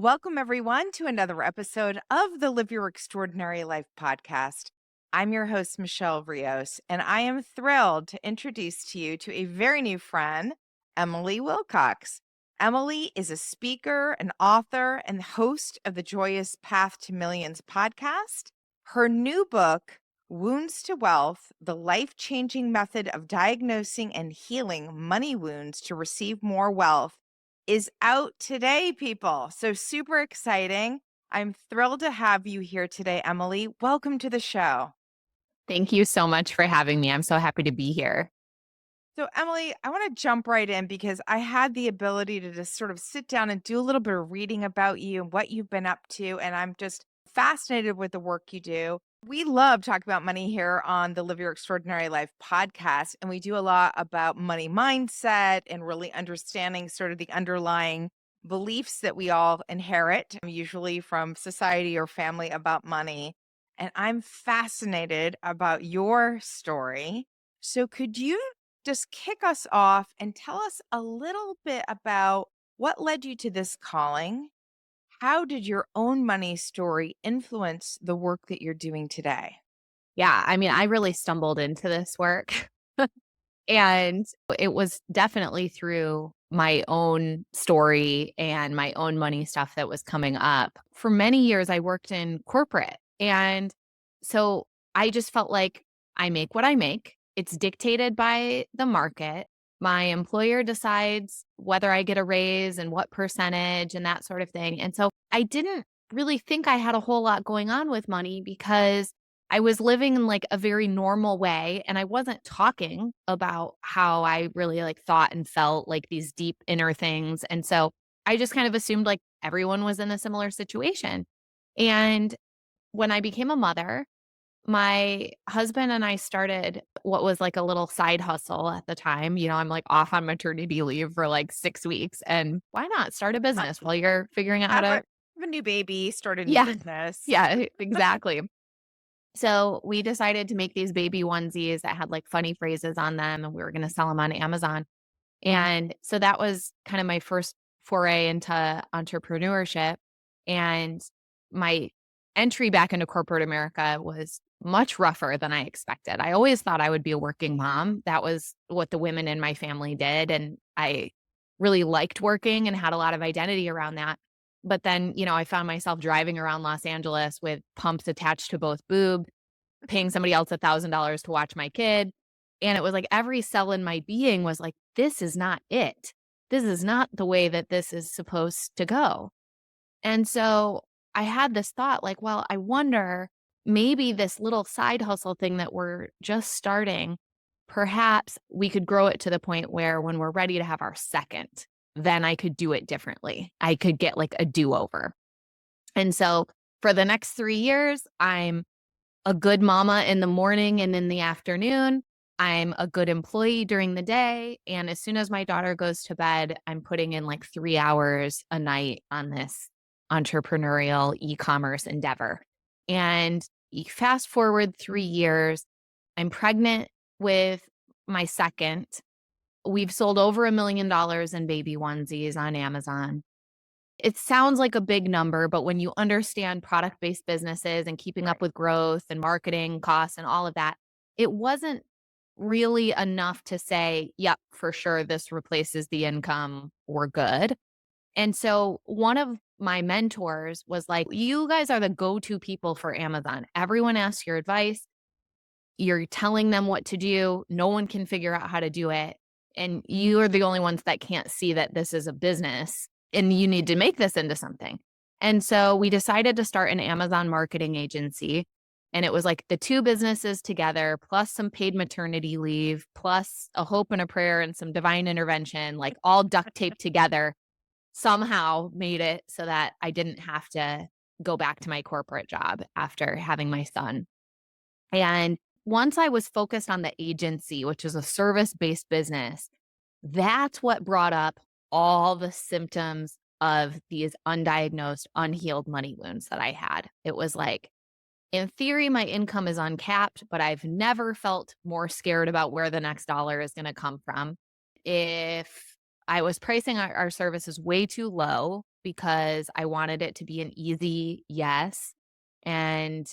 Welcome, everyone, to another episode of the Live Your Extraordinary Life podcast. I'm your host, Michelle Rios, and I am thrilled to introduce to you to a very new friend, Emily Wilcox. Emily is a speaker, an author, and host of the Joyous Path to Millions podcast. Her new book, Wounds to Wealth, the life-changing method of diagnosing and healing money wounds to receive more wealth, is out today, people. So super exciting. I'm thrilled to have you here today, Emily. Welcome to the show. Thank you so much for having me. I'm so happy to be here. So, Emily, I want to jump right in because I had the ability to just sort of sit down and do a little bit of reading about you and what you've been up to. And I'm just fascinated with the work you do. We love talking about money here on the Live Your Extraordinary Life podcast. And we do a lot about money mindset and really understanding sort of the underlying beliefs that we all inherit, usually from society or family, about money. And I'm fascinated about your story. So, could you just kick us off and tell us a little bit about what led you to this calling? How did your own money story influence the work that you're doing today? Yeah, I really stumbled into this work and it was definitely through my own story and my own money stuff that was coming up. For many years, I worked in corporate. And so I just felt like I make what I make. It's dictated by the market. My employer decides whether I get a raise and what percentage and that sort of thing. And so I didn't really think I had a whole lot going on with money because I was living in like a very normal way and I wasn't talking about how I really like thought and felt, like these deep inner things. And so I just kind of assumed like everyone was in a similar situation. And when I became a mother, my husband and I started what was like a little side hustle at the time. I'm like off on maternity leave for like 6 weeks, and why not start a Uh, business while you're figuring out how Have a, to. have a new baby, start a new Yeah. business. Yeah, exactly. So we decided to make these baby onesies that had like funny phrases on them, and we were going to sell them on Amazon. And so that was kind of my first foray into entrepreneurship. And my entry back into corporate America was much rougher than I expected. I always thought I would be a working mom. That was what the women in my family did. And I really liked working and had a lot of identity around that. But then, I found myself driving around Los Angeles with pumps attached to both boobs, paying somebody else $1,000 to watch my kid. And it was like every cell in my being was like, this is not it. This is not the way that this is supposed to go. And so I had this thought like, well, I wonder, maybe this little side hustle thing that we're just starting, perhaps we could grow it to the point where when we're ready to have our second, then I could do it differently. I could get like a do over. And so for the next 3 years, I'm a good mama in the morning and in the afternoon. I'm a good employee during the day. And as soon as my daughter goes to bed, I'm putting in like 3 hours a night on this entrepreneurial e-commerce endeavor. And fast forward 3 years, I'm pregnant with my second. We've sold over $1 million in baby onesies on Amazon. It sounds like a big number, but when you understand product-based businesses and keeping up Right. with growth and marketing costs and all of that, it wasn't really enough to say, "Yep, for sure, this replaces the income. We're good." And so one of my mentors was like, "You guys are the go-to people for Amazon. Everyone asks your advice. You're telling them what to do. No one can figure out how to do it. And you are the only ones that can't see that this is a business and you need to make this into something." And so we decided to start an Amazon marketing agency. And it was like the two businesses together, plus some paid maternity leave, plus a hope and a prayer and some divine intervention, like all duct taped together, somehow made it so that I didn't have to go back to my corporate job after having my son. And once I was focused on the agency, which is a service-based business, that's what brought up all the symptoms of these undiagnosed, unhealed money wounds that I had. It was like, in theory, my income is uncapped, but I've never felt more scared about where the next dollar is going to come from. If I was pricing our services way too low, because I wanted it to be an easy yes, and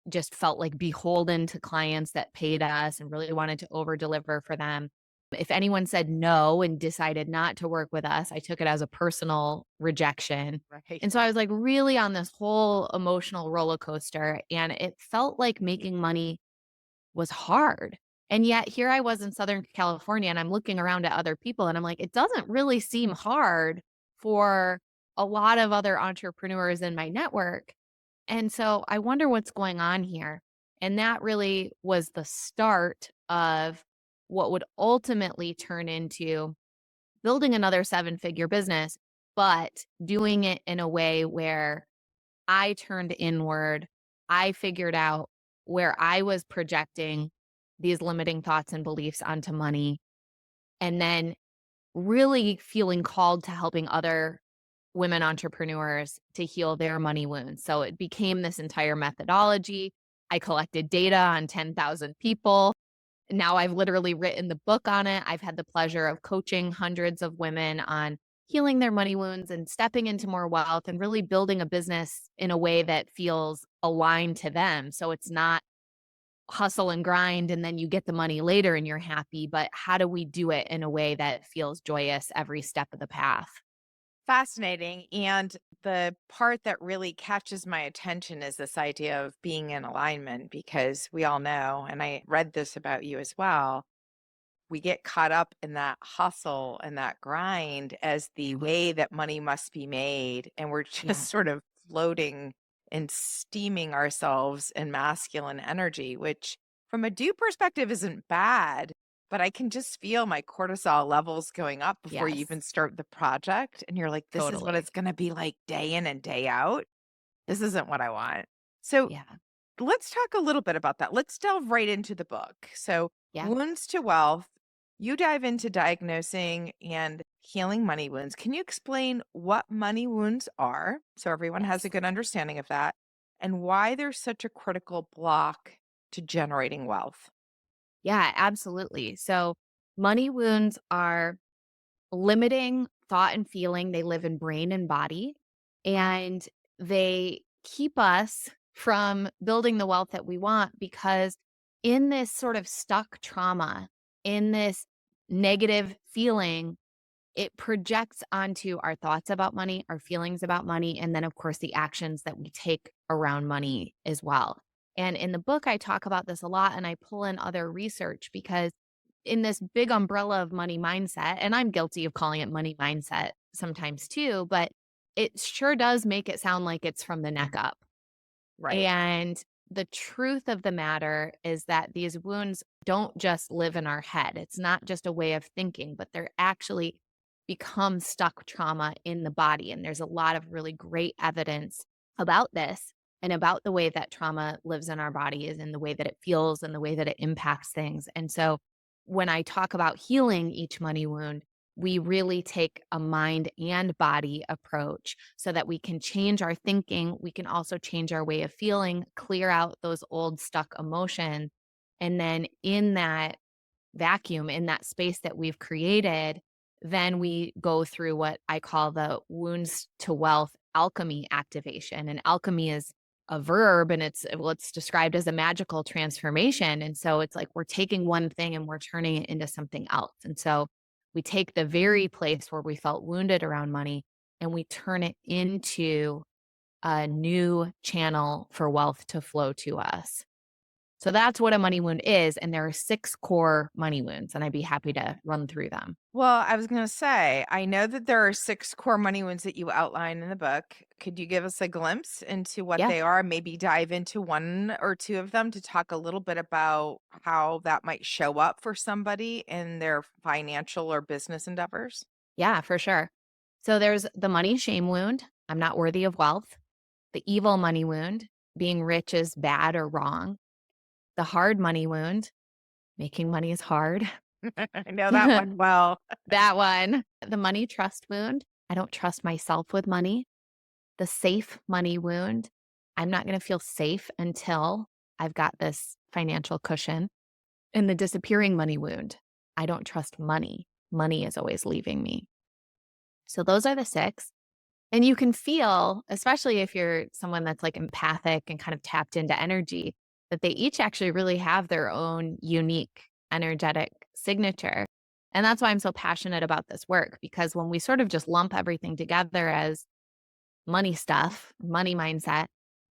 just felt like beholden to clients that paid us and really wanted to over deliver for them. If anyone said no and decided not to work with us, I took it as a personal rejection. Right. And so I was like really on this whole emotional roller coaster, and it felt like making money was hard. And yet here I was in Southern California and I'm looking around at other people and I'm like, it doesn't really seem hard for a lot of other entrepreneurs in my network. And so I wonder what's going on here. And that really was the start of what would ultimately turn into building another seven-figure business, but doing it in a way where I turned inward. I figured out where I was projecting these limiting thoughts and beliefs onto money, and then really feeling called to helping other women entrepreneurs to heal their money wounds. So it became this entire methodology. I collected data on 10,000 people. Now I've literally written the book on it. I've had the pleasure of coaching hundreds of women on healing their money wounds and stepping into more wealth and really building a business in a way that feels aligned to them. So it's not hustle and grind and then you get the money later and you're happy, but how do we do it in a way that feels joyous every step of the path? Fascinating. And the part that really catches my attention is this idea of being in alignment, because we all know, and I read this about you as well, we get caught up in that hustle and that grind as the way that money must be made. And we're Yeah. just sort of floating and steaming ourselves in masculine energy, which from a do perspective isn't bad. But I can just feel my cortisol levels going up before you Yes. even start the project. And you're like, this is what Totally. it's going to be like day in and day out. This isn't what I want. So Yeah. let's talk a little bit about that. Let's delve right into the book. So, Yeah. Wounds to Wealth, you dive into diagnosing and healing money wounds. Can you explain what money wounds are so everyone has a Yes. good understanding of that, and why they're such a critical block to generating wealth? Yeah, absolutely. So money wounds are limiting thought and feeling. They live in brain and body, and they keep us from building the wealth that we want because in this sort of stuck trauma, in this negative feeling, it projects onto our thoughts about money, our feelings about money, and then, of course, the actions that we take around money as well. And in the book, I talk about this a lot and I pull in other research because in this big umbrella of money mindset, and I'm guilty of calling it money mindset sometimes too, but it sure does make it sound like it's from the neck up. Right. And the truth of the matter is that these wounds don't just live in our head. It's not just a way of thinking, but they're actually become stuck trauma in the body. And there's a lot of really great evidence about this and about the way that trauma lives in our bodies and the way that it feels and the way that it impacts things. And so when I talk about healing each money wound, we really take a mind and body approach so that we can change our thinking. We can also change our way of feeling, clear out those old stuck emotions. And then in that vacuum, in that space that we've created, then we go through what I call the wounds to wealth alchemy activation. And alchemy is a verb and it's described as a magical transformation. And so it's like we're taking one thing and we're turning it into something else. And so we take the very place where we felt wounded around money and we turn it into a new channel for wealth to flow to us. So that's what a money wound is, and there are 6 core money wounds, and I'd be happy to run through them. Well, I was going to say, I know that there are six core money wounds that you outline in the book. Could you give us a glimpse into what Yeah, they are? Maybe dive into one or two of them to talk a little bit about how that might show up for somebody in their financial or business endeavors? yeah, for sure. So there's the money shame wound, I'm not worthy of wealth. The evil money wound, being rich is bad or wrong. The hard money wound, making money is hard. I know that one well. That one. The money trust wound, I don't trust myself with money. The safe money wound, I'm not gonna feel safe until I've got this financial cushion. And the disappearing money wound, I don't trust money. Money is always leaving me. So those are the 6. And you can feel, especially if you're someone that's like empathic and kind of tapped into energy, that they each actually really have their own unique energetic signature. And that's why I'm so passionate about this work, because when we sort of just lump everything together as money stuff, money mindset,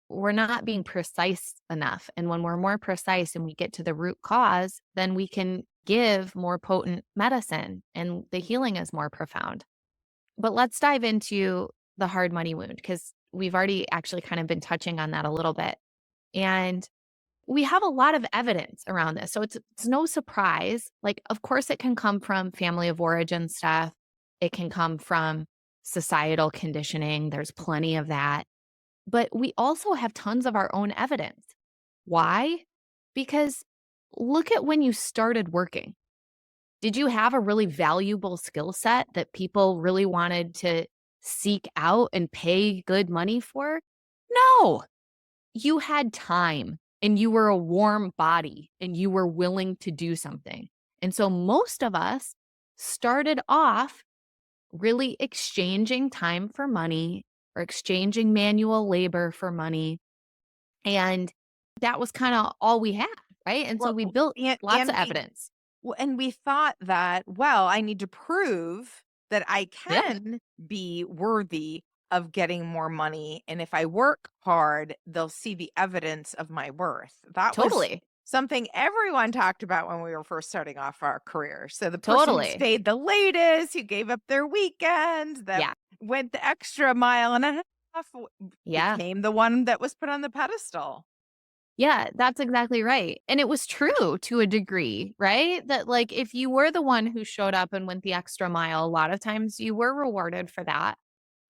we're not being precise enough. And when we're more precise and we get to the root cause, then we can give more potent medicine and the healing is more profound. But let's dive into the hard money wound because we've already actually kind of been touching on that a little bit. And we have a lot of evidence around this. So it's no surprise. Like, of course, it can come from family of origin stuff. It can come from societal conditioning. There's plenty of that. But we also have tons of our own evidence. Why? Because look at when you started working. Did you have a really valuable skill set that people really wanted to seek out and pay good money for? No, you had time and you were a warm body and you were willing to do something. And so most of us started off really exchanging time for money or exchanging manual labor for money. And that was kind of all we had, right? And so Well, we built lots of evidence. and we thought that, well, I need to prove that I Yeah, can be worthy of getting more money. And if I work hard, they'll see the evidence of my worth. That was totally. something everyone talked about when we were first starting off our career. So the person who Totally. stayed the latest, who gave up their weekends, that Yeah. went the extra mile and a half, Yeah. became the one that was put on the pedestal. Yeah, that's exactly right. And it was true to a degree, right? That like if you were the one who showed up and went the extra mile, a lot of times you were rewarded for that.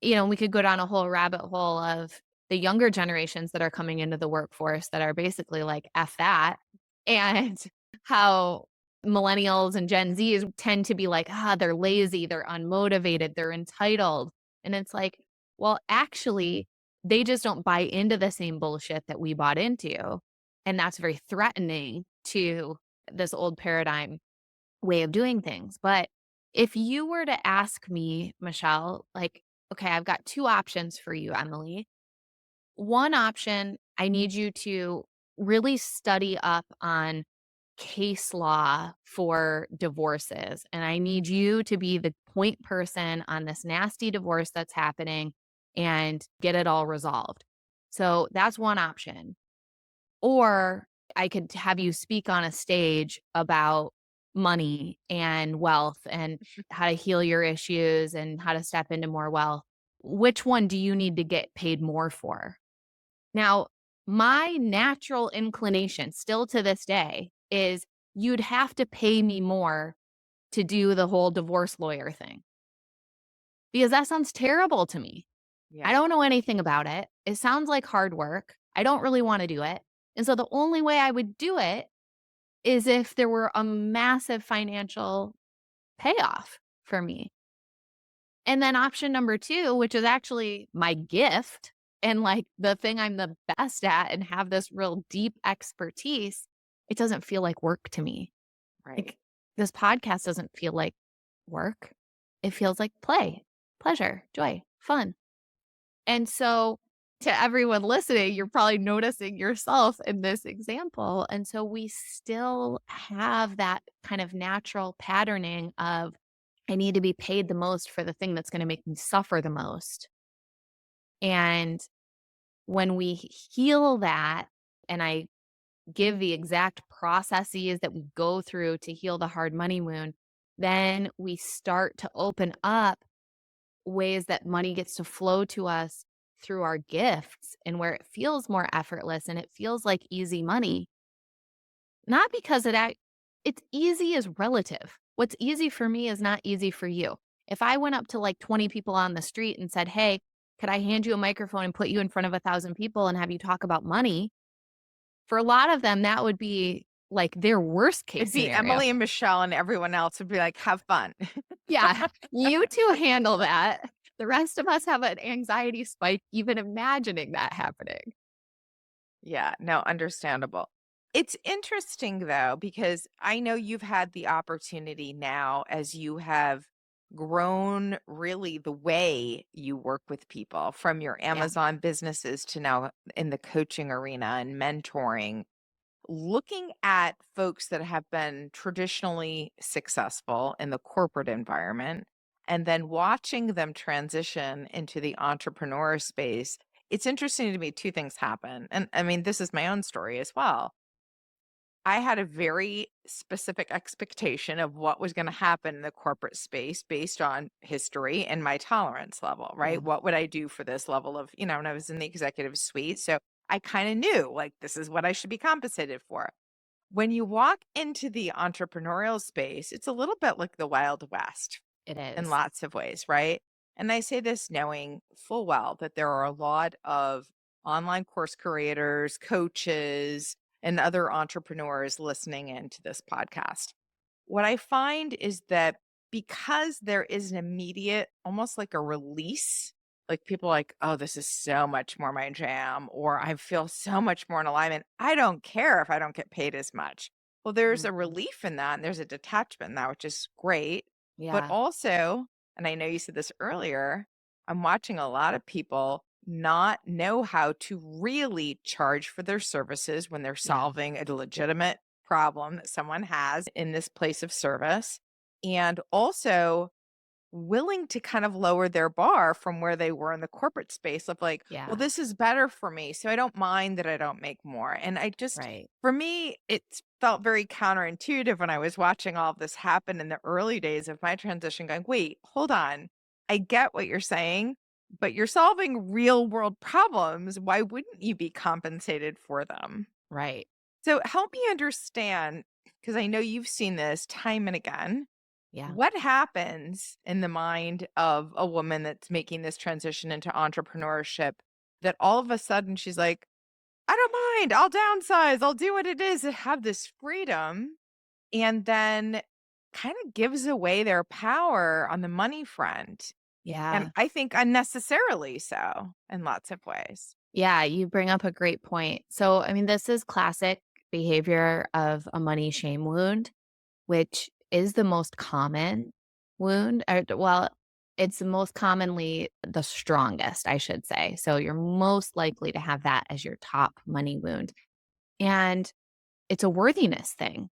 We could go down a whole rabbit hole of the younger generations that are coming into the workforce that are basically like F that and how millennials and Gen Zs tend to be like, they're lazy, they're unmotivated, they're entitled. And it's like, well, actually, they just don't buy into the same bullshit that we bought into. And that's very threatening to this old paradigm way of doing things. But if you were to ask me, Michelle, like, okay, I've got two options for you, Emily. One option, I need you to really study up on case law for divorces. And I need you to be the point person on this nasty divorce that's happening and get it all resolved. So that's one option. Or I could have you speak on a stage about money and wealth and how to heal your issues and how to step into more wealth. Which one do you need to get paid more for? Now, my natural inclination, still to this day, is you'd have to pay me more to do the whole divorce lawyer thing because that sounds terrible to me. I Yeah. don't know anything about it. It sounds like hard work. I don't really want to do it. And so the only way I would do it is if there were a massive financial payoff for me. And then option number 2, which is actually my gift and like the thing I'm the best at and have this real deep expertise, it doesn't feel like work to me. Right. Like this podcast doesn't feel like work. It feels like play, pleasure, joy, fun. And so to everyone listening, you're probably noticing yourself in this example. And so we still have that kind of natural patterning of I need to be paid the most for the thing that's going to make me suffer the most. And when we heal that, and I give the exact processes that we go through to heal the hard money wound, then we start to open up ways that money gets to flow to us through our gifts and where it feels more effortless and it feels like easy money. Not because it's easy is relative. What's easy for me is not easy for you. If I went up to like 20 people on the street and said, "Hey, could I hand you a microphone and put you in front of 1,000 people and have you talk about money?" For a lot of them, that would be like their worst case It'd be scenario. Emily and Michelle, and everyone else would be like, "Have fun." Yeah, you two handle that. The rest of us have an anxiety spike even imagining that happening. Yeah, no, understandable. It's interesting though, because I know you've had the opportunity now as you have grown really the way you work with people from your Yeah. Amazon businesses to now in the coaching arena and mentoring, looking at folks that have been traditionally successful in the corporate environment and then watching them transition into the entrepreneur space, it's interesting to me two things happen. And I mean, this is my own story as well. I had a very specific expectation of what was going to happen in the corporate space based on history and my tolerance level, Yeah. right? What would I do for this level of, when I was in the executive suite? So I kind of knew like this is what I should be compensated for. When you walk into the entrepreneurial space, it's a little bit like the Wild West It in is. lots of ways, right? And I say this knowing full well that there are a lot of online course creators, coaches, and other entrepreneurs listening into this podcast. What I find is that because there is an immediate, almost like a release, like people are like, oh, this is so much more my jam, or I feel so much more in alignment. I don't care if I don't get paid as much. Well, there's a Mhm. relief in that, and there's a detachment in that, which is great. But Yeah. also, and I know you said this earlier, I'm watching a lot of people not know how to really charge for their services when they're Yeah. solving a legitimate problem that someone has in this place of service, and also willing to kind of lower their bar from where they were in the corporate space of like, well, Yeah. this is better for me. So I don't mind that I don't make more. And I just, Right. for me, it felt very counterintuitive when I was watching all of this happen in the early days of my transition, going, wait, hold on. I get what you're saying, but you're solving real world problems. Why wouldn't you be compensated for them? Right. So help me understand, because I know you've seen this time and again. Yeah. What happens in the mind of a woman that's making this transition into entrepreneurship that all of a sudden she's like, I don't mind, I'll downsize, I'll do what it is to have this freedom, and then kind of gives away their power on the money front. And Yeah. I think unnecessarily so in lots of ways. Yeah, you bring up a great point. So, I mean, this is classic behavior of a money shame wound, which is the most common wound. Well, it's the most commonly the strongest, I should say. So, you're most likely to have that as your top money wound. And it's a worthiness thing.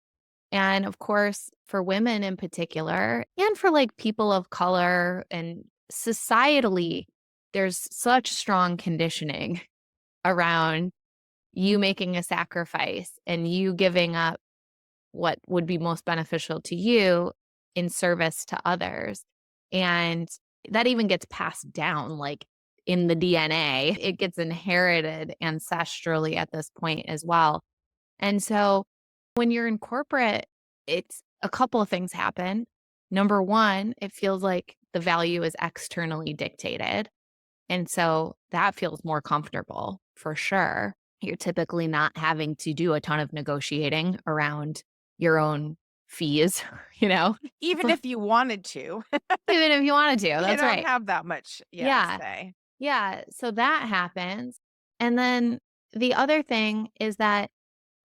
And of course, for women in particular, and for like people of color and societally, there's such strong conditioning around you making a sacrifice and you giving up what would be most beneficial to you in service to others. And that even gets passed down like in the DNA. It gets inherited ancestrally at this point as well. And so when you're in corporate, it's a couple of things happen. Number one, it feels like the value is externally dictated. And so that feels more comfortable for sure. You're typically not having to do a ton of negotiating around your own fees, you know, Even if you wanted to, even if you wanted to. you That's don't right. have that much, yeah, Yeah. say. Yeah. So that happens. And then the other thing is that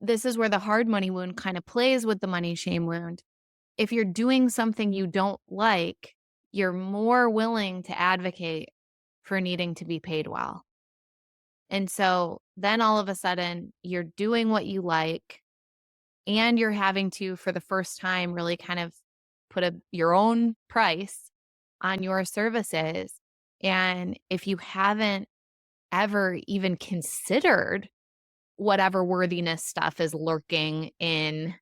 this is where the hard money wound kind of plays with the money shame wound. If you're doing something you don't like, you're more willing to advocate for needing to be paid well. And so then all of a sudden, you're doing what you like and you're having to, for the first time, really kind of put your own price on your services. And if you haven't ever even considered whatever worthiness stuff is lurking in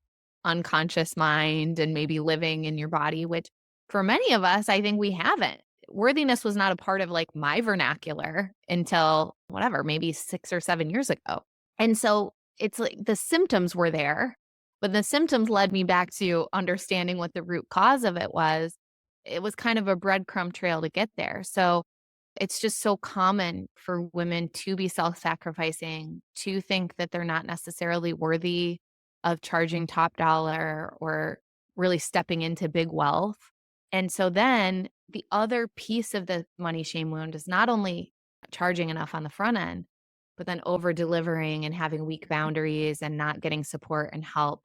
unconscious mind and maybe living in your body, which for many of us, I think we haven't. Worthiness was not a part of like my vernacular until whatever, maybe 6 or 7 years ago. And so it's like the symptoms were there, but the symptoms led me back to understanding what the root cause of it was. It was kind of a breadcrumb trail to get there. So it's just so common for women to be self-sacrificing, to think that they're not necessarily worthy of charging top dollar or really stepping into big wealth. And so then the other piece of the money shame wound is not only charging enough on the front end, but then over delivering and having weak boundaries and not getting support and help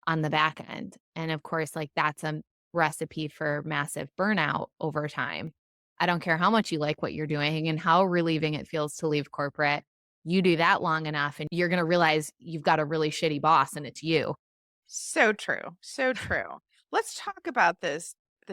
on the back end. And of course, like that's a recipe for massive burnout over time. I don't care how much you like what you're doing and how relieving it feels to leave corporate. You do that long enough and you're going to realize you've got a really shitty boss and it's you. So true. So true. Let's talk about the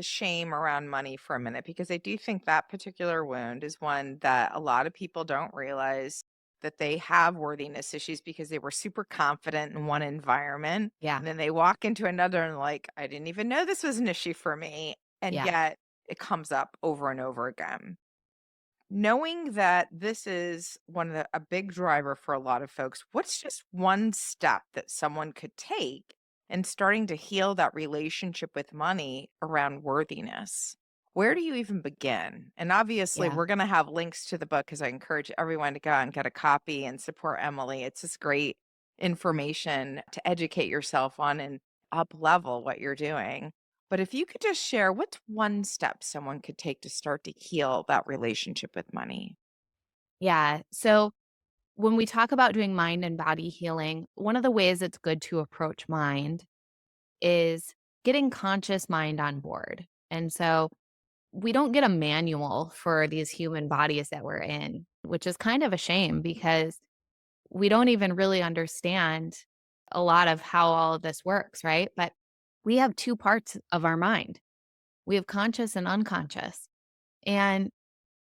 shame around money for a minute, because I do think that particular wound is one that a lot of people don't realize that they have worthiness issues because they were super confident in one environment. Yeah. And then they walk into another and like, I didn't even know this was an issue for me. And Yeah. yet it comes up over and over again. Knowing that this is a big driver for a lot of folks, what's just one step that someone could take in starting to heal that relationship with money around worthiness? Where do you even begin? And obviously, Yeah. we're going to have links to the book because I encourage everyone to go out and get a copy and support Emily. It's just great information to educate yourself on and up level what you're doing. But if you could just share, what's one step someone could take to start to heal that relationship with money? Yeah. So when we talk about doing mind and body healing, one of the ways it's good to approach mind is getting conscious mind on board. And so we don't get a manual for these human bodies that we're in, which is kind of a shame because we don't even really understand a lot of how all of this works, right? But we have two parts of our mind. We have conscious and unconscious, and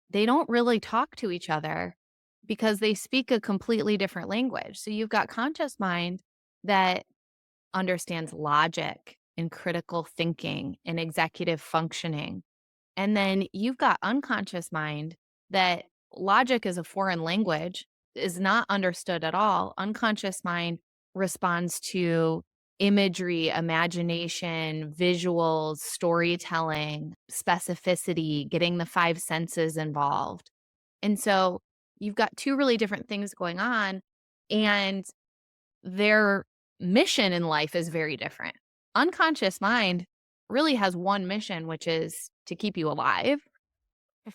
they don't really talk to each other because they speak a completely different language. So you've got conscious mind that understands logic and critical thinking and executive functioning. And then you've got unconscious mind that logic is a foreign language, is not understood at all. Unconscious mind responds to imagery, imagination, visuals, storytelling, specificity, getting the five senses involved. And so you've got two really different things going on, and their mission in life is very different. Unconscious mind really has one mission, which is to keep you alive.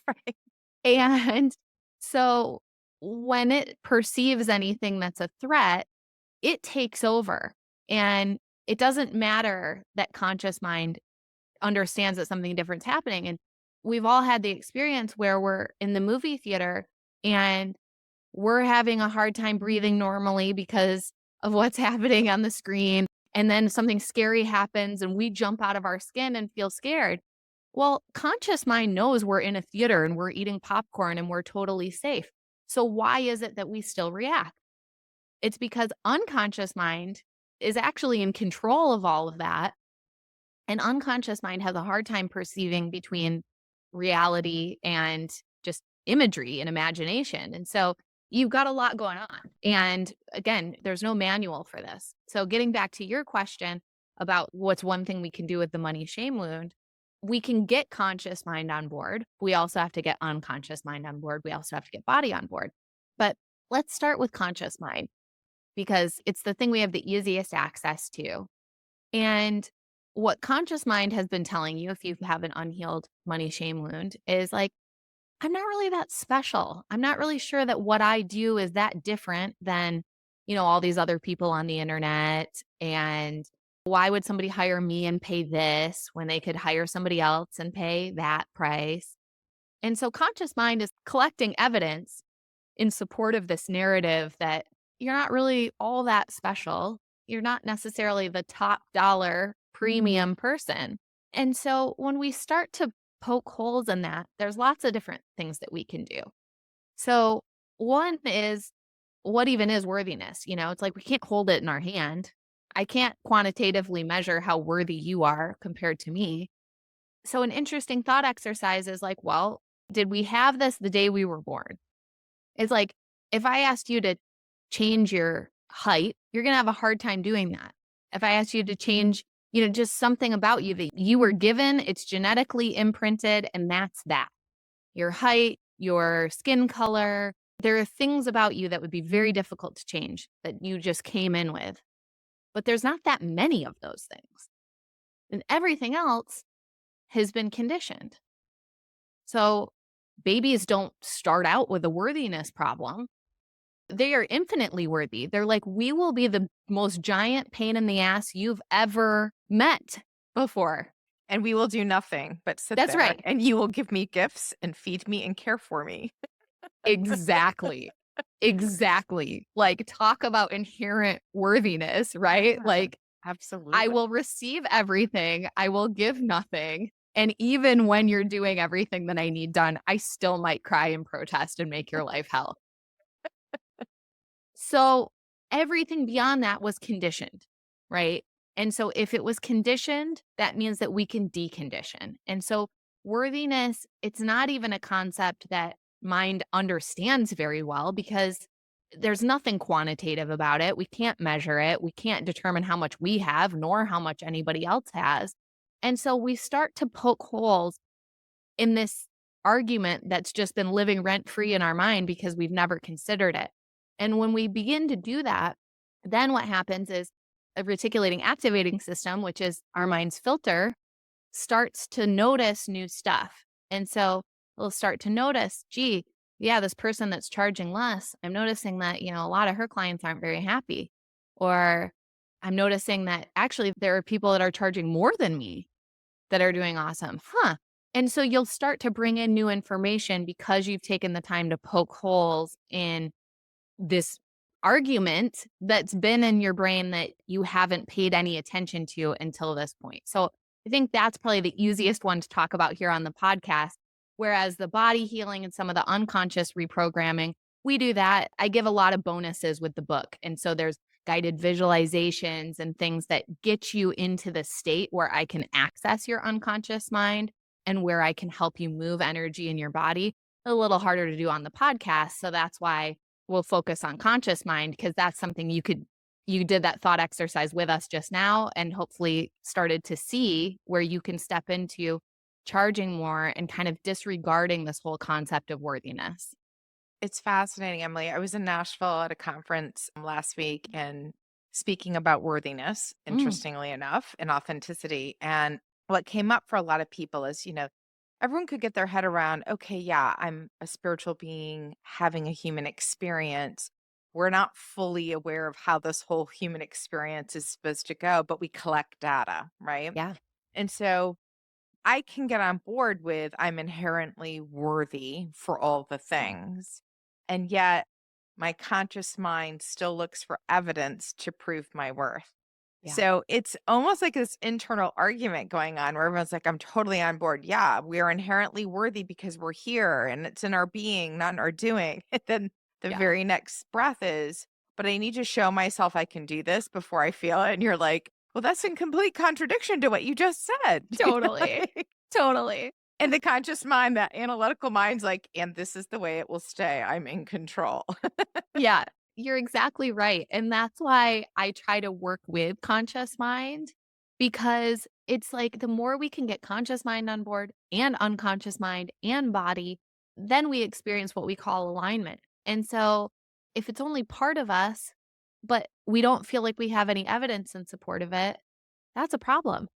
Right. And so when it perceives anything that's a threat, it takes over. And it doesn't matter that conscious mind understands that something different's happening. And we've all had the experience where we're in the movie theater and we're having a hard time breathing normally because of what's happening on the screen. And then something scary happens and we jump out of our skin and feel scared. Well, conscious mind knows we're in a theater and we're eating popcorn and we're totally safe. So why is it that we still react? It's because unconscious mind is actually in control of all of that. And unconscious mind has a hard time perceiving between reality and just imagery and imagination. And so you've got a lot going on. And again, there's no manual for this. So getting back to your question about what's one thing we can do with the money shame wound, we can get conscious mind on board. We also have to get unconscious mind on board. We also have to get body on board. But let's start with conscious mind because it's the thing we have the easiest access to. And what conscious mind has been telling you, if you have an unhealed money shame wound, is like, I'm not really that special. I'm not really sure that what I do is that different than, all these other people on the internet. And why would somebody hire me and pay this when they could hire somebody else and pay that price? And so conscious mind is collecting evidence in support of this narrative that you're not really all that special. You're not necessarily the top dollar premium person. And so when we start to poke holes in that, there's lots of different things that we can do. So one is, what even is worthiness? It's like we can't hold it in our hand. I can't quantitatively measure how worthy you are compared to me. So an interesting thought exercise is like, well, did we have this the day we were born? It's like, if I asked you to change your height, you're gonna have a hard time doing that. If I asked you to change, just something about you that you were given, it's genetically imprinted, and that's that. Your height, your skin color, there are things about you that would be very difficult to change that you just came in with. But there's not that many of those things. And everything else has been conditioned. So babies don't start out with a worthiness problem. They are infinitely worthy. They're like, we will be the most giant pain in the ass you've ever met before. And we will do nothing but sit That's there, right. and you will give me gifts and feed me and care for me. Exactly. Exactly. Like, talk about inherent worthiness, right? Yeah, Like, I absolutely. will receive everything, I will give nothing, and even when you're doing everything that I need done, I still might cry and protest and make your life hell. So, everything beyond that was conditioned, right? And so if it was conditioned, that means that we can decondition. And so worthiness, it's not even a concept that mind understands very well because there's nothing quantitative about it. We can't measure it. We can't determine how much we have nor how much anybody else has. And so we start to poke holes in this argument that's just been living rent free in our mind because we've never considered it. And when we begin to do that, then what happens is a reticulating activating system, which is our mind's filter, starts to notice new stuff. And so we'll start to notice, gee, yeah, this person that's charging less, I'm noticing that, a lot of her clients aren't very happy. Or I'm noticing that actually there are people that are charging more than me that are doing awesome. Huh. And so you'll start to bring in new information because you've taken the time to poke holes in this argument that's been in your brain that you haven't paid any attention to until this point. So I think that's probably the easiest one to talk about here on the podcast. Whereas the body healing and some of the unconscious reprogramming, we do that. I give a lot of bonuses with the book. And so there's guided visualizations and things that get you into the state where I can access your unconscious mind and where I can help you move energy in your body. A little harder to do on the podcast. So that's why we'll focus on conscious mind because that's something you did that thought exercise with us just now and hopefully started to see where you can step into charging more and kind of disregarding this whole concept of worthiness. It's fascinating, Emily. I was in Nashville at a conference last week and speaking about worthiness, Mm, interestingly enough, and authenticity. And what came up for a lot of people is, everyone could get their head around, okay, yeah, I'm a spiritual being having a human experience. We're not fully aware of how this whole human experience is supposed to go, but we collect data, right? yeah, And so I can get on board with I'm inherently worthy for all the things. And yet my conscious mind still looks for evidence to prove my worth. yeah, So it's almost like this internal argument going on where everyone's like, I'm totally on board. Yeah, we are inherently worthy because we're here and it's in our being, not in our doing. And then the yeah, very next breath is, but I need to show myself I can do this before I feel it. And you're like, well, that's in complete contradiction to what you just said. totally. Totally. And the conscious mind, that analytical mind's like, and this is the way it will stay. I'm in control. Yeah, you're exactly right. And that's why I try to work with conscious mind because it's like the more we can get conscious mind on board and unconscious mind and body, then we experience what we call alignment. And so if it's only part of us, but we don't feel like we have any evidence in support of it, that's a problem.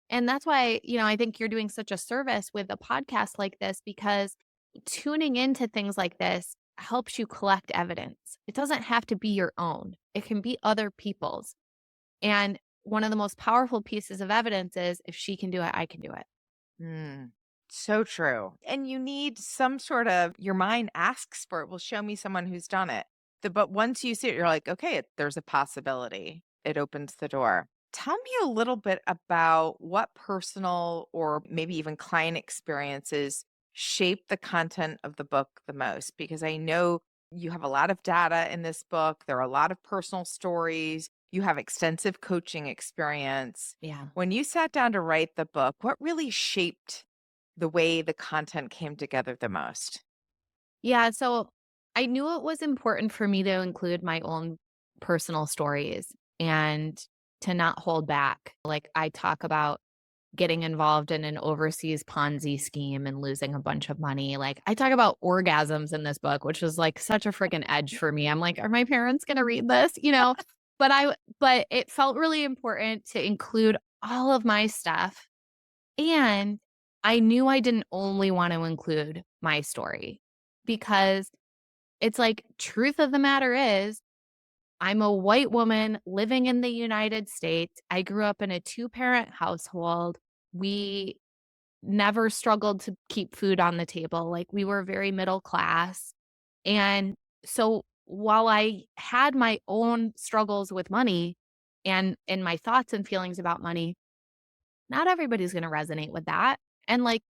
And that's why, I think you're doing such a service with a podcast like this because tuning into things like this helps you collect evidence. It doesn't have to be your own, it can be other people's. And one of the most powerful pieces of evidence is if she can do it, I can do it. Mm, so true. And you need some sort of, your mind asks for it. Well, show me someone who's done it. But once you see it, you're like, okay, there's a possibility. It opens the door. Tell me a little bit about what personal or maybe even client experiences shape the content of the book the most, because I know you have a lot of data in this book. There are a lot of personal stories. You have extensive coaching experience. Yeah. When you sat down to write the book, what really shaped the way the content came together the most? Yeah. So I knew it was important for me to include my own personal stories and to not hold back. Like I talk about getting involved in an overseas Ponzi scheme and losing a bunch of money. Like I talk about orgasms in this book, which was like such a freaking edge for me. I'm like, are my parents going to read this? But it felt really important to include all of my stuff. And I knew I didn't only want to include my story because it's like truth of the matter is I'm a white woman living in the United States. I grew up in a two-parent household. We never struggled to keep food on the table. Like, we were very middle class. And so while I had my own struggles with money and my thoughts and feelings about money, not everybody's going to resonate with that. And like,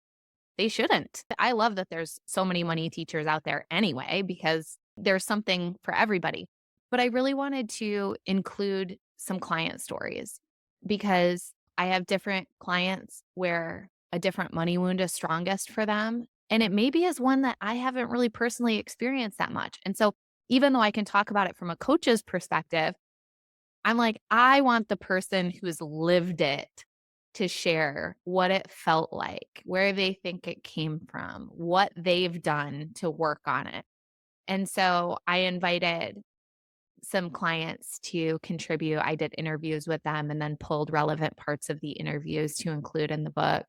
they shouldn't. I love that there's so many money teachers out there anyway, because there's something for everybody. But I really wanted to include some client stories because I have different clients where a different money wound is strongest for them. And it maybe is one that I haven't really personally experienced that much. And so, even though I can talk about it from a coach's perspective, I'm like, I want the person who's lived it to share what it felt like, where they think it came from, what they've done to work on it. And so I invited some clients to contribute. I did interviews with them and then pulled relevant parts of the interviews to include in the book.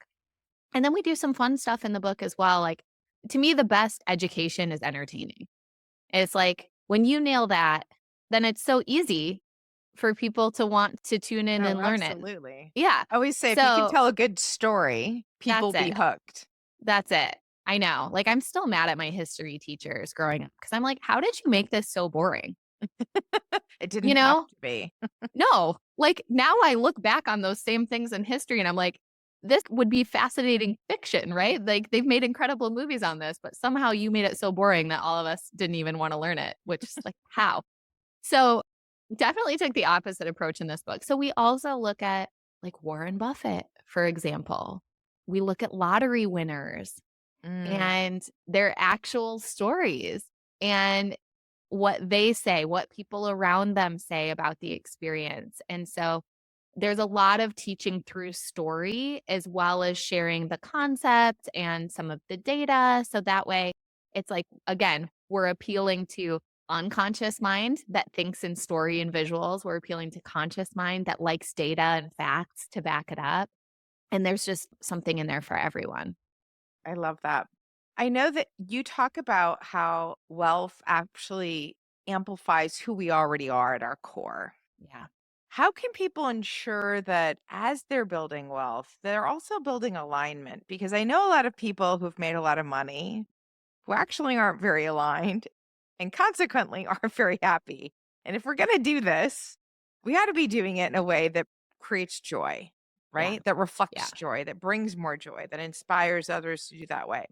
And then we do some fun stuff in the book as well. Like, to me, the best education is entertaining. It's like when you nail that, then it's so easy for people to want to tune in Oh, and learn it. absolutely. Yeah. I always say if you can So tell a good story, people that's be it. hooked. That's it. I know. Like, I'm still mad at my history teachers growing up because I'm like, how did you make this so boring? It You didn't have know? to be. No. Like, now I look back on those same things in history and I'm like, this would be fascinating fiction, right? Like, they've made incredible movies on this, but somehow you made it so boring that all of us didn't even want to learn it, which is like, how? So, definitely took the opposite approach in this book. So, we also look at like Warren Buffett, for example. We look at lottery winners Mm. and their actual stories and what they say, what people around them say about the experience. And so there's a lot of teaching through story as well as sharing the concept and some of the data. So that way it's like, again, we're appealing to unconscious mind that thinks in story and visuals. We're appealing to conscious mind that likes data and facts to back it up. And there's just something in there for everyone. I love that. I know that you talk about how wealth actually amplifies who we already are at our core. Yeah. How can people ensure that as they're building wealth, they're also building alignment? Because I know a lot of people who've made a lot of money who actually aren't very aligned and consequently aren't very happy. And if we're going to do this, we got to be doing it in a way that creates joy, Yeah. right? That Yeah. reflects joy, that brings more joy, that inspires others to do that way.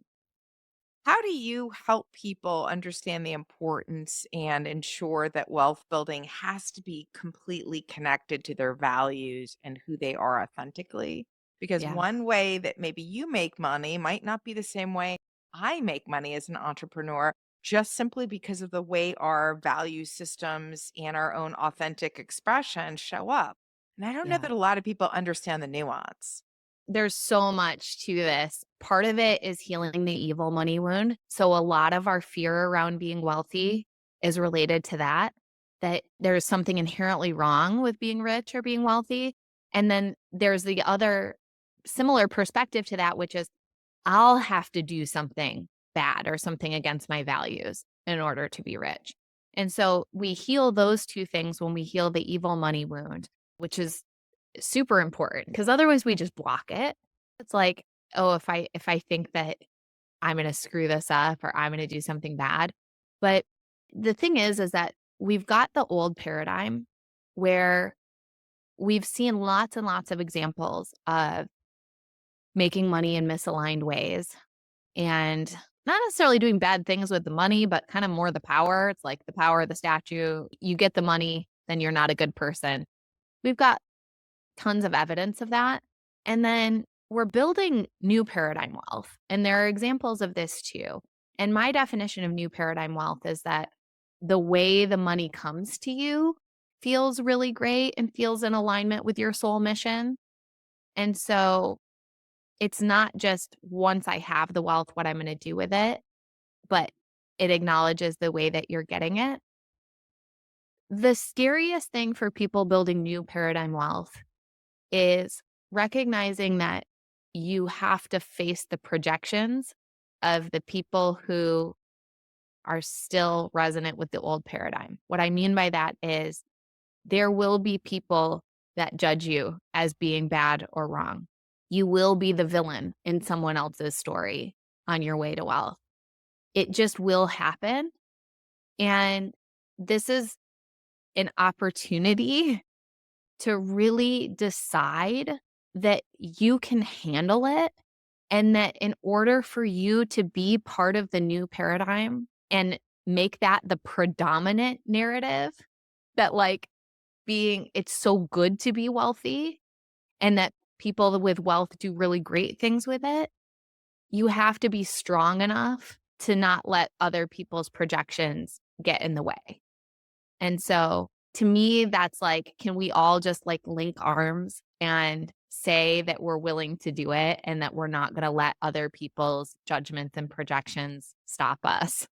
How do you help people understand the importance and ensure that wealth building has to be completely connected to their values and who they are authentically? Because Yeah. one way that maybe you make money might not be the same way I make money as an entrepreneur, just simply because of the way our value systems and our own authentic expression show up. And I don't know Yeah. that a lot of people understand the nuance. There's so much to this. Part of it is healing the evil money wound. So a lot of our fear around being wealthy is related to that, that there's something inherently wrong with being rich or being wealthy. And then there's the other similar perspective to that, which is I'll have to do something bad or something against my values in order to be rich. And so we heal those two things when we heal the evil money wound, which is super important because otherwise we just block it. It's like, oh, if I think that I'm going to screw this up or I'm going to do something bad. But the thing is that we've got the old paradigm where we've seen lots and lots of examples of making money in misaligned ways and not necessarily doing bad things with the money, but kind of more the power. It's like the power of the statue. You get the money, then you're not a good person. We've got tons of evidence of that. And then we're building new paradigm wealth. And there are examples of this too. And my definition of new paradigm wealth is that the way the money comes to you feels really great and feels in alignment with your soul mission. And so it's not just once I have the wealth, what I'm going to do with it, but it acknowledges the way that you're getting it. The scariest thing for people building new paradigm wealth is recognizing that you have to face the projections of the people who are still resonant with the old paradigm. What I mean by that is there will be people that judge you as being bad or wrong. You will be the villain in someone else's story on your way to wealth. It just will happen. And this is an opportunity to really decide that you can handle it and that in order for you to be part of the new paradigm and make that the predominant narrative, that like being it's so good to be wealthy and that people with wealth do really great things with it, you have to be strong enough to not let other people's projections get in the way. And so to me, that's like, can we all just like link arms and say that we're willing to do it and that we're not going to let other people's judgments and projections stop us?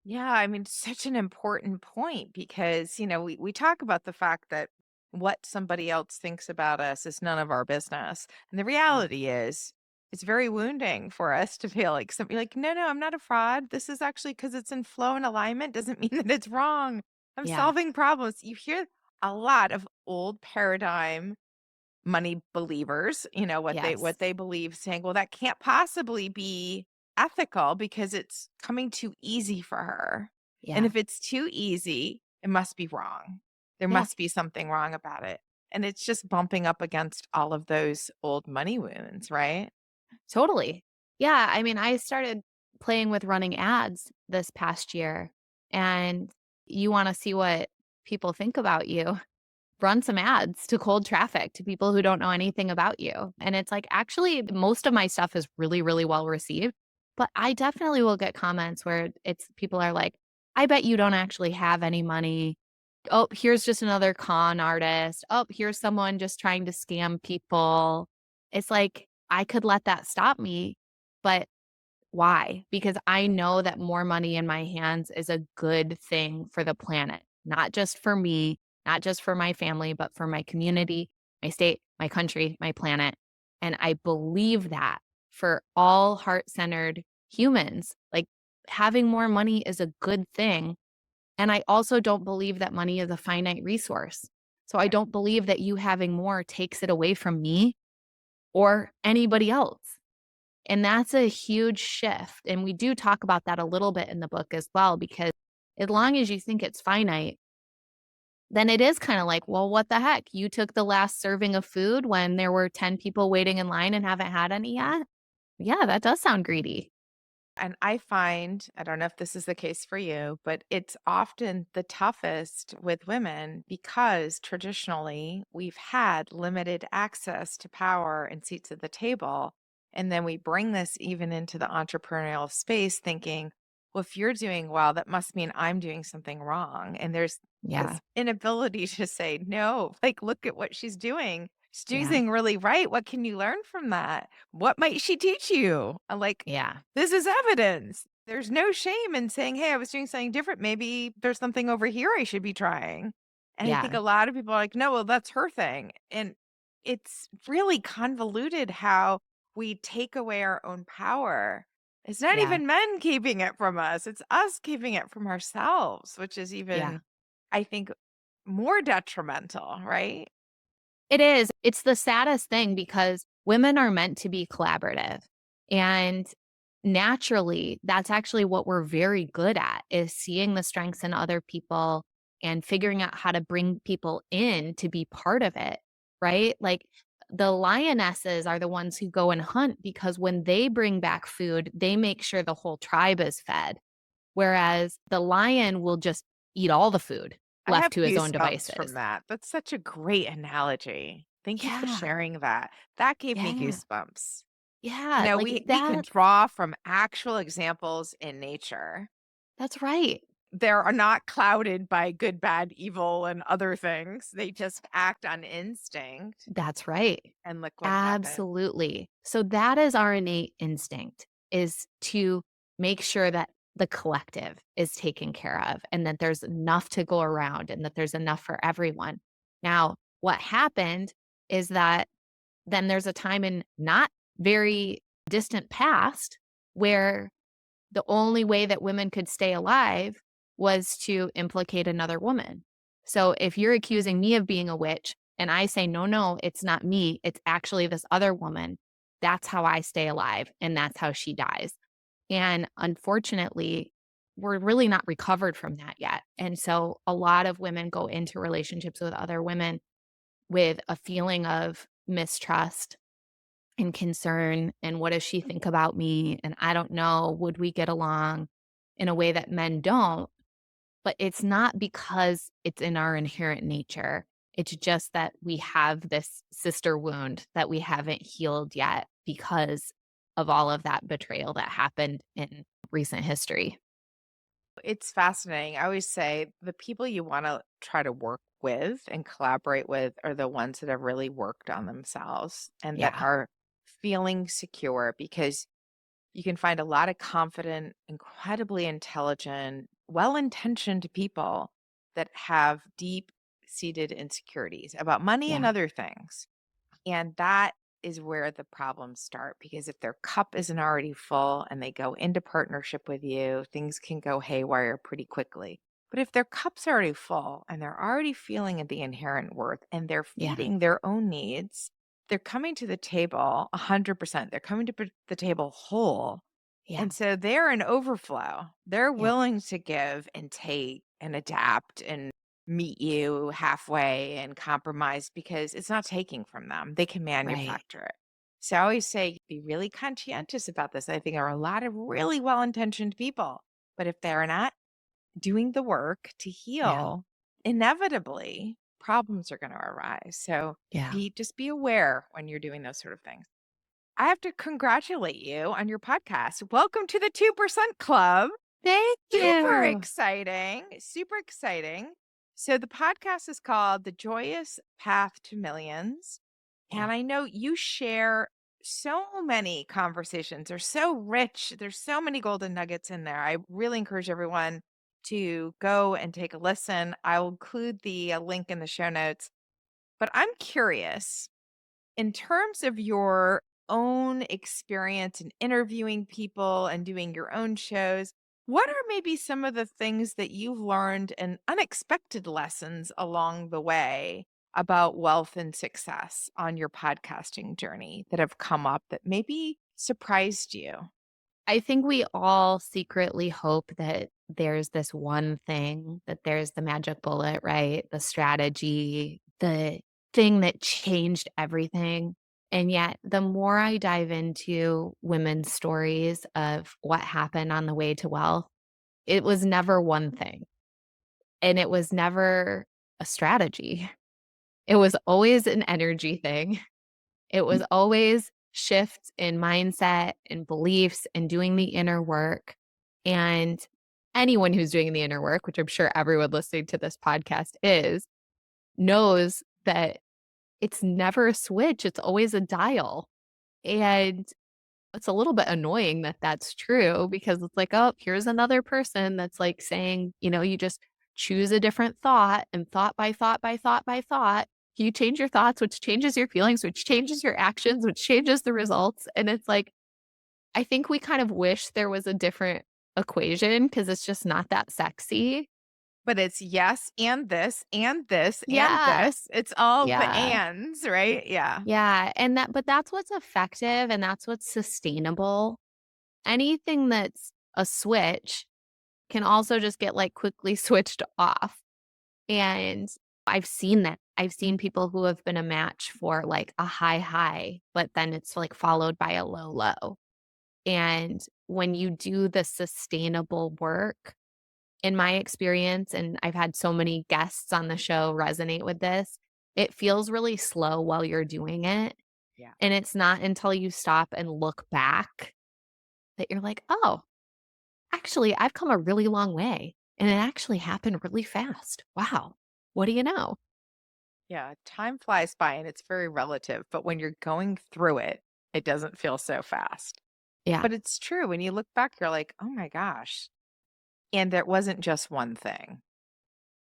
Yeah, I mean, such an important point because, we talk about the fact that what somebody else thinks about us is none of our business. And the Yeah. reality is, it's very wounding for us to feel like something like, no, no, I'm not a fraud. This is actually because it's in flow and alignment doesn't mean that it's wrong. I'm Yeah. solving problems. You hear a lot of old paradigm money believers, Yes. what they believe saying, "Well, that can't possibly be ethical because it's coming too easy for her. And Yeah. if it's too easy, it must be wrong. There Yeah. must be something wrong about it." And it's just bumping up against all of those old money wounds, right? Totally. Yeah. I mean, I started playing with running ads this past year, and you want to see what people think about you. Run some ads to cold traffic to people who don't know anything about you. And it's like, actually, most of my stuff is really, really well received. But I definitely will get comments where it's people are like, I bet you don't actually have any money. Oh, here's just another con artist. Oh, here's someone just trying to scam people. It's like, I could let that stop me. But why? Because I know that more money in my hands is a good thing for the planet, not just for me, not just for my family, but for my community, my state, my country, my planet. And I believe that for all heart centered humans, like having more money is a good thing. And I also don't believe that money is a finite resource. So I don't believe that you having more takes it away from me or anybody else. And that's a huge shift, and we do talk about that a little bit in the book as well, because as long as you think it's finite, then it is kinda like, well, what the heck? You took the last serving of food when there were 10 people waiting in line and haven't had any yet? Yeah, that does sound greedy. And I find, I don't know if this is the case for you, but it's often the toughest with women because traditionally we've had limited access to power and seats at the table. And then we bring this even into the entrepreneurial space thinking, well, if you're doing well, that must mean I'm doing something wrong. And there's Yeah, this inability to say, no, like, look at what she's doing. She's doing yeah, something really right. What can you learn from that? What might she teach you? Like, yeah, this is evidence. There's no shame in saying, "Hey, I was doing something different. Maybe there's something over here I should be trying." And I think yeah, a lot of people are like, "No, well, that's her thing." And it's really convoluted how we take away our own power. It's not yeah, even men keeping it from us. It's us keeping it from ourselves, which is yeah. even, I think, more detrimental, right? It is. It's the saddest thing because women are meant to be collaborative. And naturally, that's actually what we're very good at is seeing the strengths in other people and figuring out how to bring people in to be part of it, right? Like the lionesses are the ones who go and hunt because when they bring back food, they make sure the whole tribe is fed. Whereas the lion will just eat all the food I left have to his own goosebumps from devices. that. That's such a great analogy. Thank you for Yeah. sharing that. That gave me Yeah. goosebumps. Yeah, like We can that draw from actual examples in nature. that's right. They are not clouded by good, bad, evil, and other things. They just act on instinct, That's right. and look what happened. Absolutely. So that is our innate instinct is to make sure that the collective is taken care of and that there's enough to go around and that there's enough for everyone. Now, what happened is that then there's a time in not very distant past where the only way that women could stay alive was to implicate another woman. So if you're accusing me of being a witch, And I say, no, no, it's not me. It's actually this other woman. That's how I stay alive. And that's how she dies. And unfortunately, we're really not recovered from that yet. And so a lot of women go into relationships with other women with a feeling of mistrust and concern. And what does she think about me? And I don't know, would we get along in a way that men don't? But it's not because it's in our inherent nature. It's just that we have this sister wound that we haven't healed yet because of all of that betrayal that happened in recent history. It's fascinating. I always say the people you want to try to work with and collaborate with are the ones that have really worked on themselves and that Yeah. are feeling secure because you can find a lot of confident, incredibly intelligent, well intentioned people that have deep seated insecurities about money and Yeah. other things. And that is where the problems start because if their cup isn't already full and they go into partnership with you, things can go haywire pretty quickly. But if their cup's already full and they're already feeling the inherent worth and they're Yeah. feeding their own needs, they're coming to the table 100%. They're coming to the table whole. Yeah. And so they're in overflow. They're Yeah. willing to give and take and adapt and meet you halfway and compromise because it's not taking from them. They can Right. manufacture it. So I always say be really conscientious about this. I think there are a lot of really well intentioned people, but if they're not doing the work to Yeah. heal, inevitably problems are going to arise. So Yeah. just be aware when you're doing those sort of things. I have to congratulate you on your podcast. Welcome to the 2% Club. Thank Super you. exciting. Super exciting. So the podcast is called The Joyous Path to Millions. Yeah. And I know you share so many conversations. They're so rich. There's so many golden nuggets in there. I really encourage everyone to go and take a listen. I will include the link in the show notes. But I'm curious in terms of your own experience in interviewing people and doing your own shows, what are maybe some of the things that you've learned and unexpected lessons along the way about wealth and success on your podcasting journey that have come up that maybe surprised you? I think we all secretly hope that there's this one thing, that there's the magic bullet, right? The strategy, the thing that changed everything. And yet, the more I dive into women's stories of what happened on the way to wealth, it was never one thing. And it was never a strategy. It was always an energy thing. It was always shifts in mindset and beliefs and doing the inner work. And anyone who's doing the inner work, which I'm sure everyone listening to this podcast is, knows that it's never a switch, it's always a dial. And it's a little bit annoying that that's true because it's like, oh, here's another person that's like saying, you just choose a different thought and thought by thought by thought by thought. You change your thoughts, which changes your feelings, which changes your actions, which changes the results. And it's like, I think we kind of wish there was a different equation because it's just not that sexy. But it's yes, and this, and this, and Yeah. this. It's all the Yeah. ands, right? Yeah. Yeah. But that's what's effective and that's what's sustainable. Anything that's a switch can also just get, like, quickly switched off, and I've seen that. I've seen people who have been a match for, like, a high high, but then it's, like, followed by a low low, and when you do the sustainable work, in my experience, and I've had so many guests on the show resonate with this, it feels really slow while you're doing it, Yeah. and it's not until you stop and look back that you're like, "Oh, actually, I've come a really long way, and it actually happened really fast. Wow. What do you know?" Yeah, time flies by and it's very relative, but when you're going through it, it doesn't feel so fast. Yeah. But it's true. When you look back, you're like, oh my gosh. And there wasn't just one thing.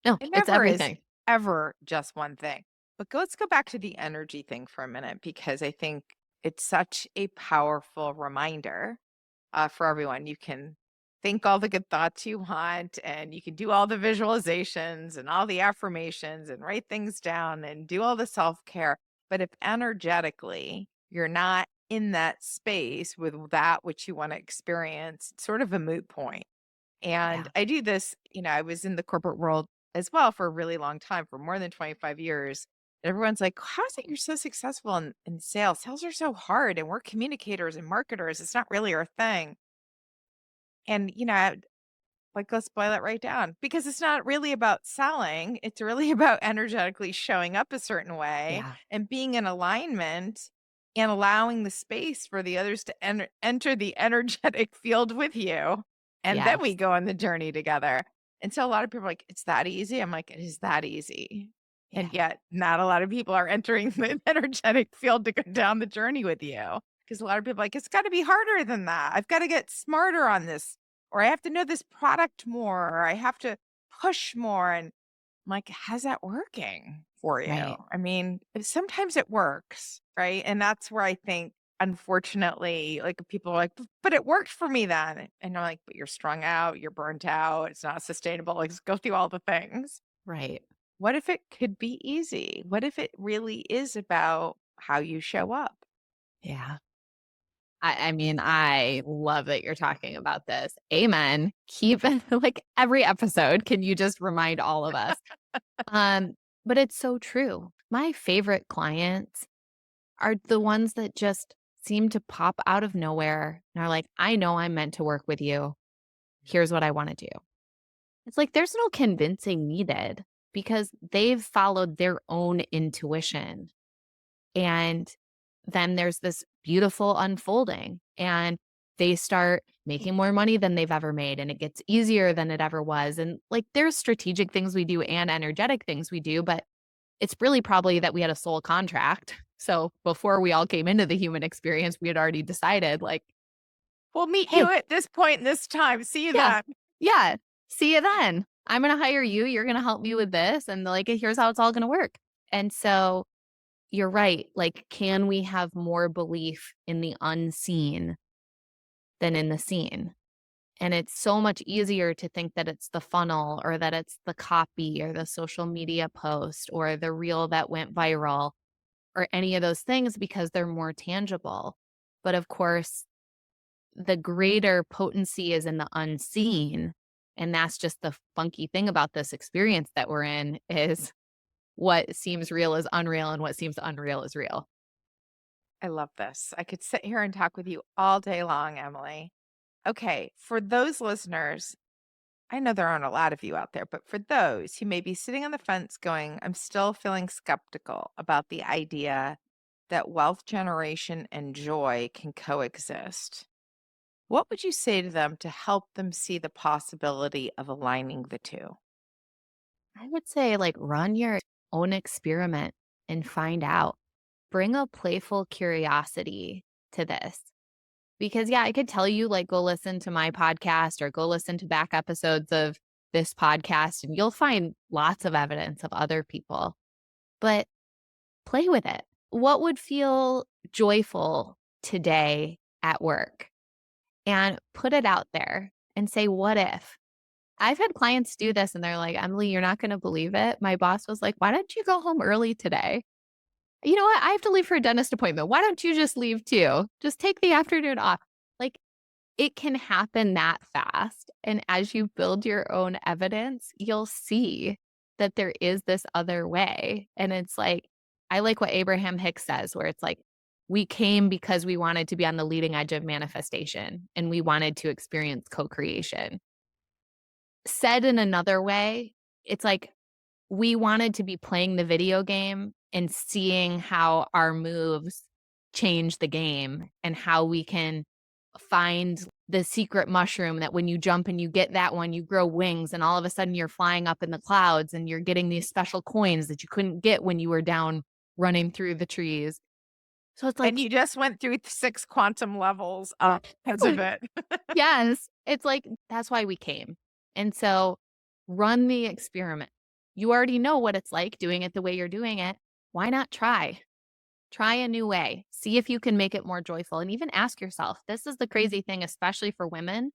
No, It it's never is everything. ever just one thing. But let's go back to the energy thing for a minute because I think it's such a powerful reminder for everyone. You can think all the good thoughts you want, and you can do all the visualizations and all the affirmations and write things down and do all the self-care. But if energetically you're not in that space with that which you want to experience, it's sort of a moot point. And Yeah. I do this, I was in the corporate world as well for a really long time, for more than 25 years. Everyone's like, how is it you're so successful in sales? Sales are so hard and we're communicators and marketers. It's not really our thing. And, like, let's boil it right down because it's not really about selling. It's really about energetically showing up a certain way Yeah. and being in alignment and allowing the space for the others to enter the energetic field with you. And then we Yes. go on the journey together. And so a lot of people are like, it's that easy. I'm like, it is that easy. And Yeah. yet, not a lot of people are entering the energetic field to go down the journey with you. Because a lot of people are like, it's got to be harder than that. I've got to get smarter on this, or I have to know this product more, or I have to push more. And I'm like, how's that working for you? Right. I mean, sometimes it works, right? And that's where I think, unfortunately, like people are like, but it worked for me then. And I'm like, but you're strung out, you're burnt out, it's not sustainable. Like, just go through all the things. Right. What if it could be easy? What if it really is about how you show up? Yeah. I mean, I love that you're talking about this. Amen. Keep like every episode, can you just remind all of us? Um, but it's so true. My favorite clients are the ones that just seem to pop out of nowhere and are like, I know I'm meant to work with you. Here's what I want to do. It's like there's no convincing needed because they've followed their own intuition. And then there's this beautiful unfolding, and they start making more money than they've ever made, and it gets easier than it ever was. And like there's strategic things we do and energetic things we do, but it's really probably that we had a soul contract. So before we all came into the human experience, we had already decided, like, We'll meet you hey, at this point in this time. See you yeah, then. yeah, see you then. I'm going to hire you. You're going to help me with this. And like, here's how it's all going to work. And so you're right. Like, can we have more belief in the unseen than in the scene? And it's so much easier to think that it's the funnel or that it's the copy or the social media post or the reel that went viral or any of those things because they're more tangible. But of course, the greater potency is in the unseen. And that's just the funky thing about this experience that we're in is what seems real is unreal and what seems unreal is real. I love this. I could sit here and talk with you all day long, Emily. Okay, for those listeners, I know there aren't a lot of you out there, but for those who may be sitting on the fence going, I'm still feeling skeptical about the idea that wealth generation and joy can coexist, what would you say to them to help them see the possibility of aligning the two? I would say, like, run your own experiment and find out. Bring a playful curiosity to this. Because, yeah, I could tell you, like, go listen to my podcast or go listen to back episodes of this podcast, and you'll find lots of evidence of other people. But play with it. What would feel joyful today at work? And put it out there and say, what if? I've had clients do this and they're like, Emily, you're not going to believe it. My boss was like, why don't you go home early today? You know what? I have to leave for a dentist appointment. Why don't you just leave too? Just take the afternoon off. Like it can happen that fast. And as you build your own evidence, you'll see that there is this other way. And it's like, I like what Abraham Hicks says, where it's like, we came because we wanted to be on the leading edge of manifestation and we wanted to experience co creation. Said in another way, it's like we wanted to be playing the video game and seeing how our moves change the game and how we can find the secret mushroom that when you jump and you get that one, you grow wings and all of a sudden you're flying up in the clouds and you're getting these special coins that you couldn't get when you were down running through the trees. So it's And like, you just went through 6 quantum levels up because of it. yes, it's like that's why we came. And so run the experiment. You already know what it's like doing it the way you're doing it. Why not try? Try a new way. See if you can make it more joyful and even ask yourself. This is the crazy thing, especially for women.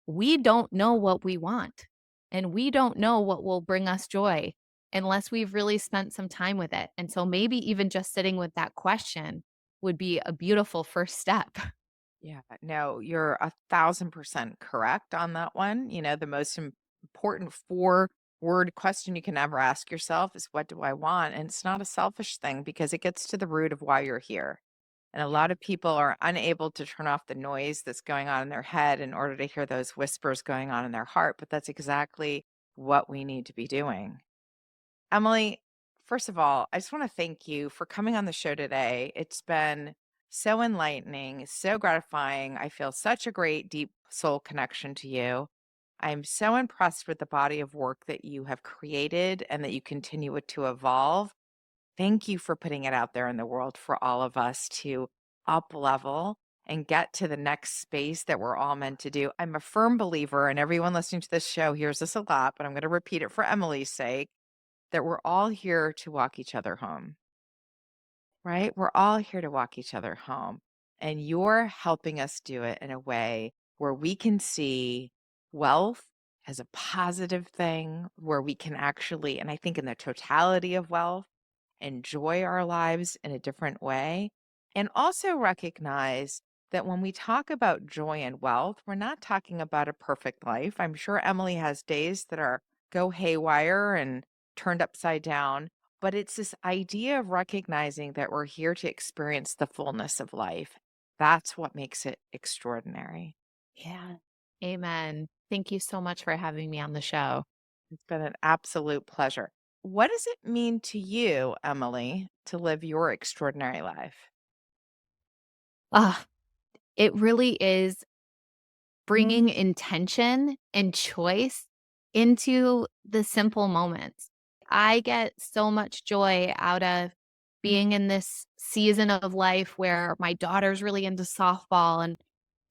we don't know what we want and we don't know what will bring us joy unless we've really spent some time with it. And so maybe even just sitting with that question would be a beautiful first step. Yeah, no, you're 1,000% correct on that one. The most important four-word question you can ever ask yourself is, what do I want? And it's not a selfish thing because it gets to the root of why you're here. And a lot of people are unable to turn off the noise that's going on in their head in order to hear those whispers going on in their heart. But that's exactly what we need to be doing. Emily, first of all, I just want to thank you for coming on the show today. It's been so enlightening, so gratifying. I feel such a great, deep soul connection to you. I'm so impressed with the body of work that you have created and that you continue it to evolve. Thank you for putting it out there in the world for all of us to up level and get to the next space that we're all meant to do. I'm a firm believer, and everyone listening to this show hears this a lot, but I'm going to repeat it for Emily's sake, that we're all here to walk each other home, right? We're all here to walk each other home. And you're helping us do it in a way where we can see wealth as a positive thing, where we can actually, and I think in the totality of wealth, enjoy our lives in a different way, and also recognize that when we talk about joy and wealth, we're not talking about a perfect life. I'm sure Emily has days that are go haywire and turned upside down, but it's this idea of recognizing that we're here to experience the fullness of life. That's what makes it extraordinary. Yeah. Amen. Thank you so much for having me on the show. It's been an absolute pleasure. What does it mean to you, Emily, to live your extraordinary life? Ah, it really is bringing intention and choice into the simple moments. I get so much joy out of being in this season of life where my daughter's really into softball and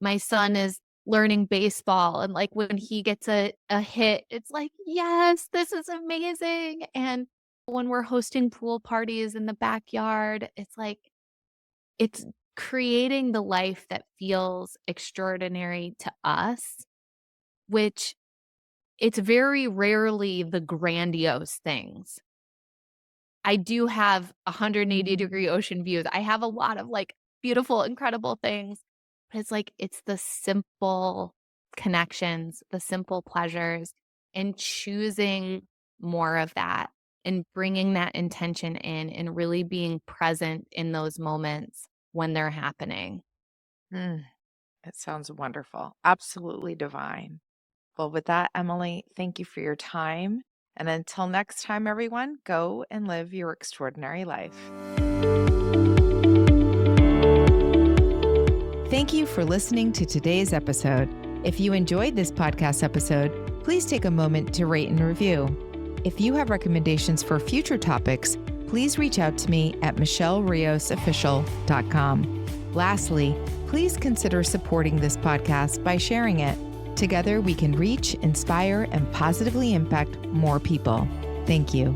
my son is learning baseball. And like when he gets a hit, it's like, yes, this is amazing. And when we're hosting pool parties in the backyard, it's like, it's creating the life that feels extraordinary to us, which it's very rarely the grandiose things. I do have 180-degree ocean views. I have a lot of, like, beautiful, incredible things, but it's like, it's the simple connections, the simple pleasures, and choosing more of that, and bringing that intention in, and really being present in those moments when they're happening. Mm, it sounds wonderful. Absolutely divine. Well, with that, Emily, thank you for your time. And until next time, everyone, go and live your extraordinary life. Thank you for listening to today's episode. If you enjoyed this podcast episode, please take a moment to rate and review. If you have recommendations for future topics, please reach out to me at michelleriossofficial.com. Lastly, please consider supporting this podcast by sharing it. Together, we can reach, inspire, and positively impact more people. Thank you.